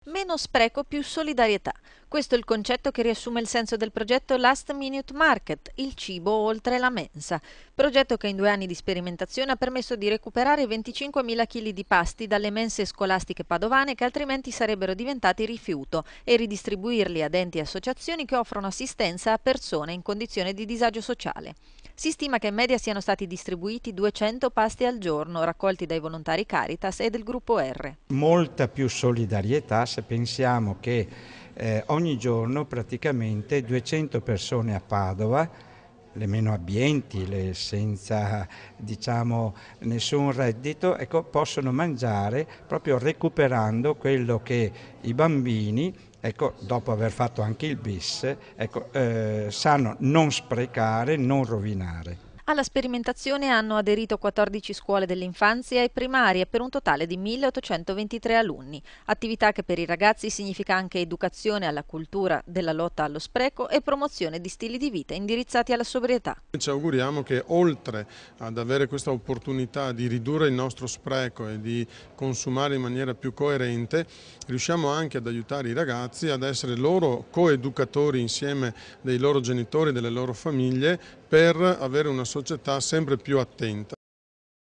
Meno spreco, più solidarietà. Questo è il concetto che riassume il senso del progetto Last Minute Market, il cibo oltre la mensa. Progetto che in 2 anni di sperimentazione ha permesso di recuperare 25.000 kg di pasti dalle mense scolastiche padovane che altrimenti sarebbero diventati rifiuto e ridistribuirli ad enti e associazioni che offrono assistenza a persone in condizione di disagio sociale. Si stima che in media siano stati distribuiti 200 pasti al giorno, raccolti dai volontari Caritas e del gruppo R. Molta più solidarietà se pensiamo che ogni giorno praticamente 200 persone a Padova, le meno abbienti, le senza diciamo nessun reddito, ecco, possono mangiare proprio recuperando quello che i bambini, ecco, dopo aver fatto anche il bis, ecco, sanno non sprecare, non rovinare. Alla sperimentazione hanno aderito 14 scuole dell'infanzia e primarie per un totale di 1.823 alunni, attività che per i ragazzi significa anche educazione alla cultura della lotta allo spreco e promozione di stili di vita indirizzati alla sobrietà. Ci auguriamo che oltre ad avere questa opportunità di ridurre il nostro spreco e di consumare in maniera più coerente, riusciamo anche ad aiutare i ragazzi ad essere loro coeducatori insieme dei loro genitori e delle loro famiglie per avere una società sempre più attenta.